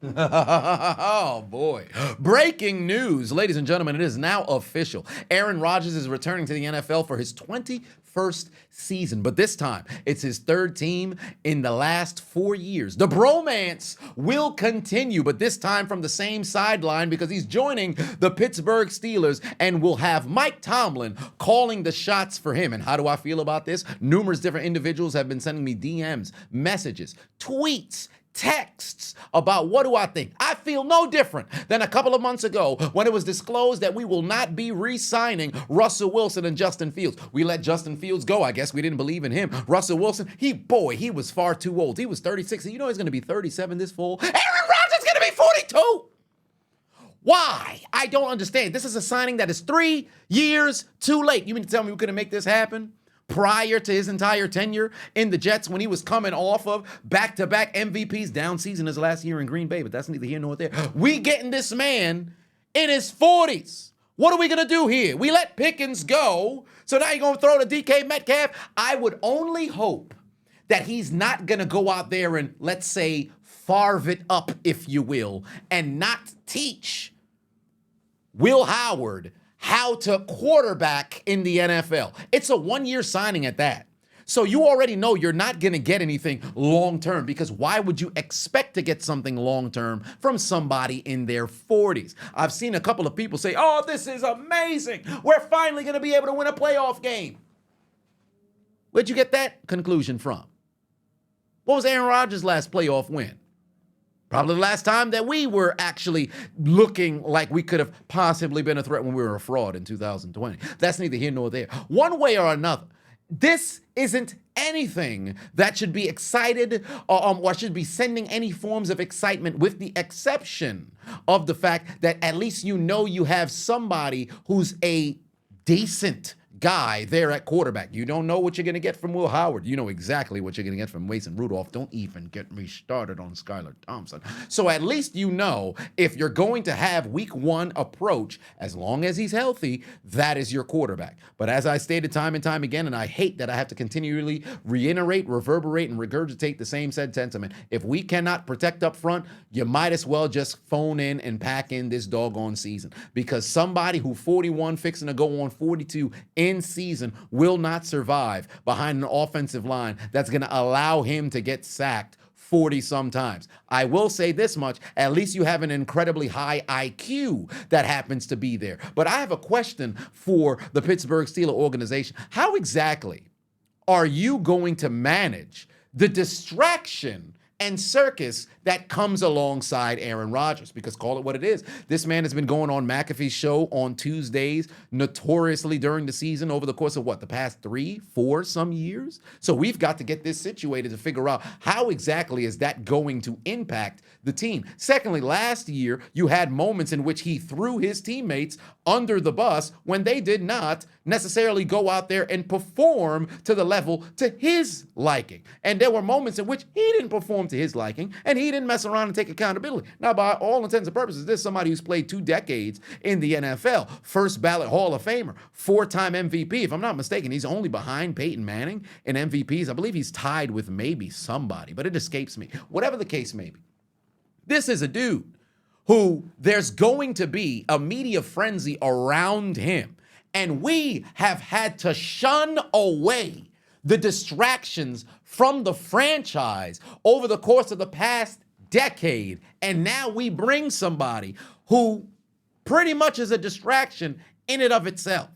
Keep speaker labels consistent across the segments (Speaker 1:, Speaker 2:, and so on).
Speaker 1: Oh, boy. Breaking news. Ladies and gentlemen, it is now official. Aaron Rodgers is returning to the NFL for his 21st season, but this time it's his third team in the last 4 years. The bromance will continue, but this time from the same sideline because he's joining the Pittsburgh Steelers and will have Mike Tomlin calling the shots for him. And how do I feel about this? Numerous different individuals have been sending me DMs, messages, tweets, texts about what do I think. I feel no different than a couple of months ago when it was disclosed that we will not be re-signing Russell Wilson and Justin Fields. We let Justin Fields go. I guess we didn't believe in him. Russell Wilson, he was far too old. He was 36. You know he's going to be 37 this fall. Aaron Rodgers is going to be 42. Why? I don't understand. This is a signing that is 3 years too late. You mean to tell me we couldn't make this happen prior to his entire tenure in the Jets when he was coming off of back-to-back MVPs? Down season his last year in Green Bay, but that's neither here nor there. We getting this man in his 40s. What are we going to do here? We let Pickens go, so now you're going to throw to DK Metcalf? I would only hope that he's not going to go out there and, let's say, farve it up, if you will, and not teach Will Howard how to quarterback in the NFL. It's a one-year signing at that. So you already know you're not going to get anything long-term, because why would you expect to get something long-term from somebody in their 40s? I've seen a couple of people say, oh, this is amazing. We're finally going to be able to win a playoff game. Where'd you get that conclusion from? What was Aaron Rodgers' last playoff win? Probably the last time that we were actually looking like we could have possibly been a threat when we were a fraud in 2020. That's neither here nor there. One way or another, this isn't anything that should be excited or should be sending any forms of excitement, with the exception of the fact that at least you know you have somebody who's a decent guy there at quarterback. You don't know what you're going to get from Will Howard. You know exactly what you're going to get from Mason Rudolph. Don't even get me started on Skylar Thompson. So at least you know if you're going to have week one approach, as long as he's healthy, that is your quarterback. But as I stated time and time again, and I hate that I have to continually reiterate, reverberate, and regurgitate the same said sentiment, if we cannot protect up front, you might as well just phone in and pack in this doggone season, because somebody who 41 fixing to go on 42 in season will not survive behind an offensive line that's going to allow him to get sacked 40 sometimes. I will say this much, at least you have an incredibly high IQ that happens to be there. But I have a question for the Pittsburgh Steelers organization. How exactly are you going to manage the distraction and circus that comes alongside Aaron Rodgers? Because call it what it is. This man has been going on McAfee's show on Tuesdays notoriously during the season over the course of the past 3-4 some years. So we've got to get this situated to figure out how exactly is that going to impact the team. Secondly, last year you had moments in which he threw his teammates under the bus when they did not necessarily go out there and perform to the level to his liking. And there were moments in which he didn't perform to his liking, and he didn't mess around and take accountability. Now, by all intents and purposes, this is somebody who's played 2 decades in the NFL, first ballot Hall of Famer, 4-time MVP. If I'm not mistaken, he's only behind Peyton Manning in MVPs. I believe he's tied with maybe somebody, but it escapes me. Whatever the case may be, this is a dude who there's going to be a media frenzy around him, and we have had to shun away the distractions from the franchise over the course of the past decade. And now we bring somebody who pretty much is a distraction in and of itself.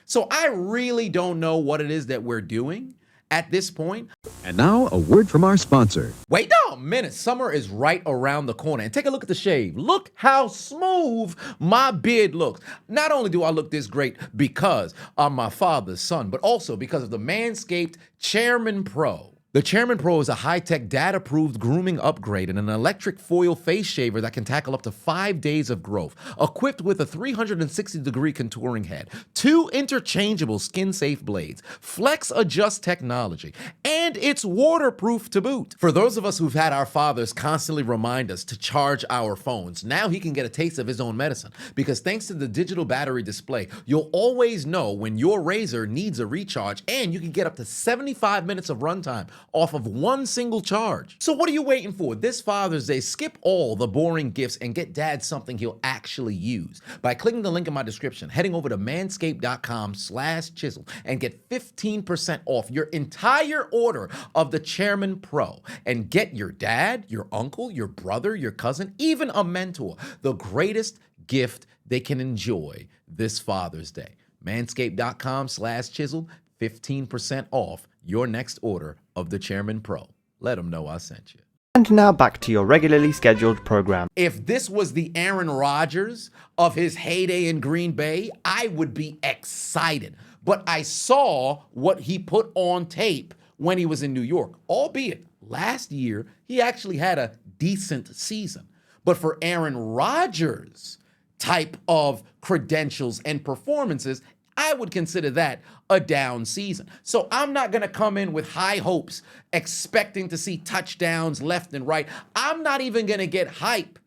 Speaker 1: So I really don't know what it is that we're doing at this point.
Speaker 2: And now a word from our sponsor.
Speaker 1: Wait a minute. Summer is right around the corner. And take a look at the shave. Look how smooth my beard looks. Not only do I look this great because I'm my father's son, but also because of the Manscaped Chairman Pro. The Chairman Pro is a high-tech, dad-approved grooming upgrade and an electric foil face shaver that can tackle up to 5 days of growth. Equipped with a 360-degree contouring head, 2 interchangeable skin-safe blades, Flex Adjust technology, and it's waterproof to boot. For those of us who've had our fathers constantly remind us to charge our phones, now he can get a taste of his own medicine, because thanks to the digital battery display, you'll always know when your razor needs a recharge, and you can get up to 75 minutes of runtime off of one single charge. So what are you waiting for? This Father's Day, skip all the boring gifts and get dad something he'll actually use by clicking the link in my description, heading over to manscaped.com/chiseled and get 15% off your entire order of the Chairman Pro and get your dad, your uncle, your brother, your cousin, even a mentor, the greatest gift they can enjoy this Father's Day. Manscaped.com/chiseled, 15% off your next order of the Chairman Pro. Let them know I sent you.
Speaker 3: And now back to your regularly scheduled program.
Speaker 1: If this was the Aaron Rodgers of his heyday in Green Bay, I would be excited. But I saw what he put on tape when he was in New York, albeit last year he actually had a decent season. But for Aaron Rodgers' type of credentials and performances, I would consider that a down season. So I'm not going to come in with high hopes, expecting to see touchdowns left and right. I'm not even going to get hype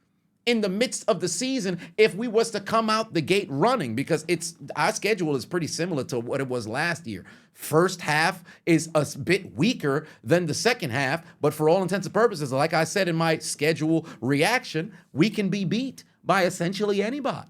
Speaker 1: in the midst of the season if we was to come out the gate running, because our schedule is pretty similar to what it was last year. First half is a bit weaker than the second half, but for all intents and purposes, like I said in my schedule reaction, we can be beat by essentially anybody.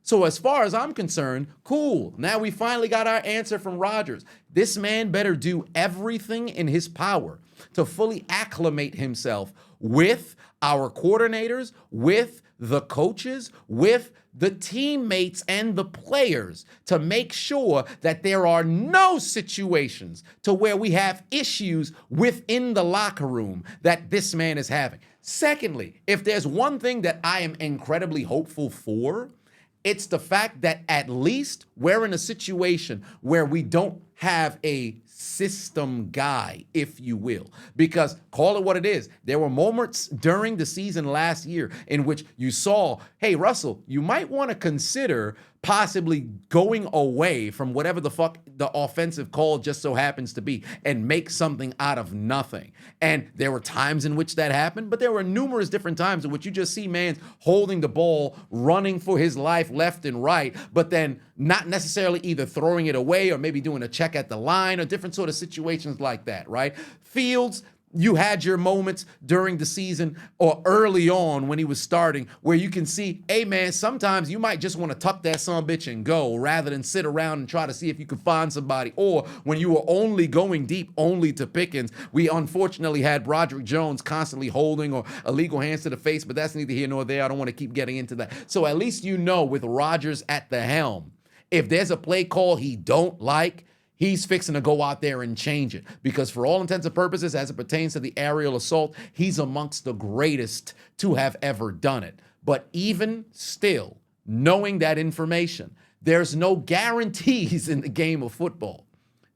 Speaker 1: So as far as I'm concerned, cool. Now we finally got our answer from Rodgers. This man better do everything in his power to fully acclimate himself with our coordinators, with the coaches, with the teammates and the players, to make sure that there are no situations to where we have issues within the locker room that this man is having. Secondly, if there's one thing that I am incredibly hopeful for, it's the fact that at least we're in a situation where we don't have a system guy, if you will, because call it what it is. There were moments during the season last year in which you saw, hey, Russell, you might want to consider possibly going away from whatever the fuck the offensive call just so happens to be and make something out of nothing. And there were times in which that happened, but there were numerous different times in which you just see man holding the ball, running for his life left and right, but then not necessarily either throwing it away or maybe doing a check at the line or different sort of situations like that, right? Fields, you had your moments during the season or early on when he was starting where you can see, hey, man, sometimes you might just want to tuck that son of a bitch and go rather than sit around and try to see if you could find somebody. Or when you were only going deep, only to Pickens, we unfortunately had Broderick Jones constantly holding or illegal hands to the face, but that's neither here nor there. I don't want to keep getting into that. So at least you know with Rodgers at the helm, if there's a play call he don't like, he's fixing to go out there and change it, because for all intents and purposes, as it pertains to the aerial assault, he's amongst the greatest to have ever done it. But even still, knowing that information, there's no guarantees in the game of football.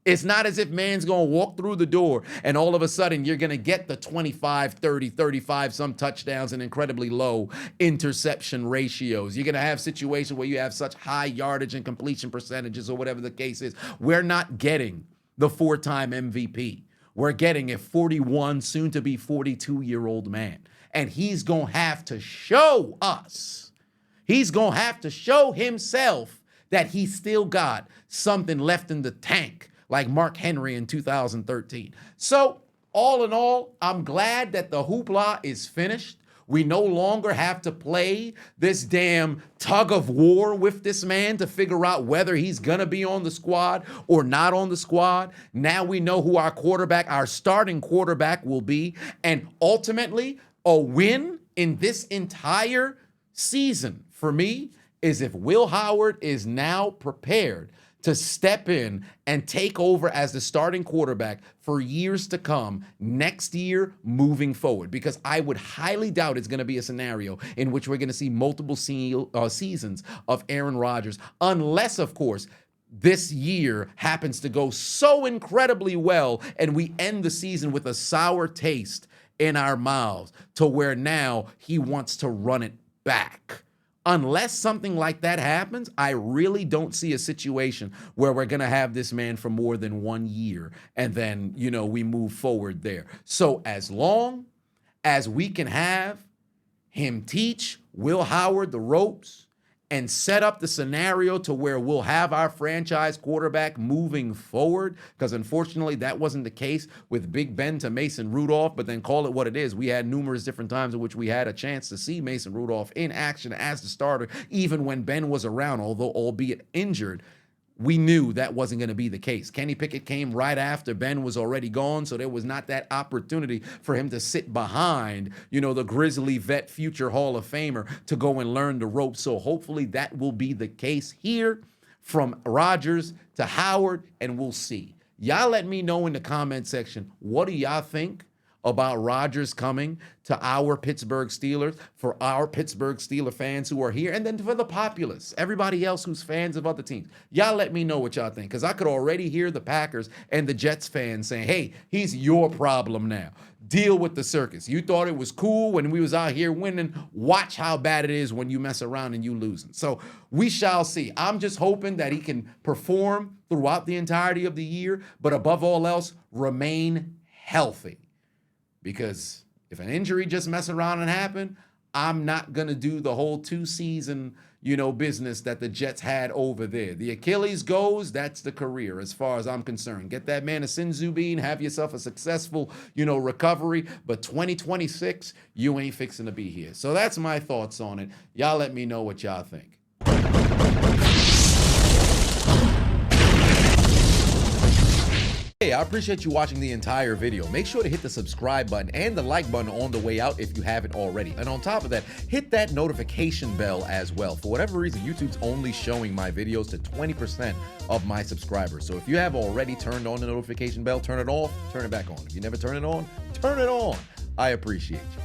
Speaker 1: It's not as if man's going to walk through the door and all of a sudden you're going to get the 25, 30, 35, some touchdowns and incredibly low interception ratios. You're going to have situations where you have such high yardage and completion percentages or whatever the case is. We're not getting the 4-time MVP. We're getting a 41, soon to be 42-year-old man. And he's going to have to show us. He's going to have to show himself that he's still got something left in the tank, like Mark Henry in 2013. So, all in all, I'm glad that the hoopla is finished. We no longer have to play this damn tug of war with this man to figure out whether he's gonna be on the squad or not on the squad. Now we know who our quarterback, our starting quarterback will be. And ultimately, a win in this entire season for me is if Will Howard is now prepared to step in and take over as the starting quarterback for years to come, next year moving forward. Because I would highly doubt it's going to be a scenario in which we're going to see multiple seasons of Aaron Rodgers, unless, of course, this year happens to go so incredibly well and we end the season with a sour taste in our mouths to where now he wants to run it back. Unless something like that happens, I really don't see a situation where we're going to have this man for more than 1 year and then, we move forward there. So as long as we can have him teach Will Howard the ropes and set up the scenario to where we'll have our franchise quarterback moving forward, because unfortunately that wasn't the case with Big Ben to Mason Rudolph. But then call it what it is. We had numerous different times in which we had a chance to see Mason Rudolph in action as the starter, even when Ben was around, although albeit injured. We knew that wasn't going to be the case. Kenny Pickett came right after Ben was already gone, so there was not that opportunity for him to sit behind, the Grizzly vet, future Hall of Famer, to go and learn the ropes. So hopefully that will be the case here from Rodgers to Howard, and we'll see. Y'all let me know in the comment section, what do y'all think about Rodgers coming to our Pittsburgh Steelers, for our Pittsburgh Steeler fans who are here, and then for the populace, everybody else who's fans of other teams. Y'all let me know what y'all think, because I could already hear the Packers and the Jets fans saying, hey, he's your problem now. Deal with the circus. You thought it was cool when we was out here winning. Watch how bad it is when you mess around and you losing. So we shall see. I'm just hoping that he can perform throughout the entirety of the year, but above all else, remain healthy. Because if an injury just mess around and happen, I'm not going to do the whole 2-season, business that the Jets had over there. The Achilles goes, that's the career as far as I'm concerned. Get that man a Sinzu bean, have yourself a successful, recovery. But 2026, you ain't fixing to be here. So that's my thoughts on it. Y'all let me know what y'all think. Hey, I appreciate you watching the entire video. Make sure to hit the subscribe button and the like button on the way out if you haven't already. And on top of that, hit that notification bell as well. For whatever reason, YouTube's only showing my videos to 20% of my subscribers. So if you have already turned on the notification bell, turn it off, turn it back on. If you never turn it on, turn it on. I appreciate you.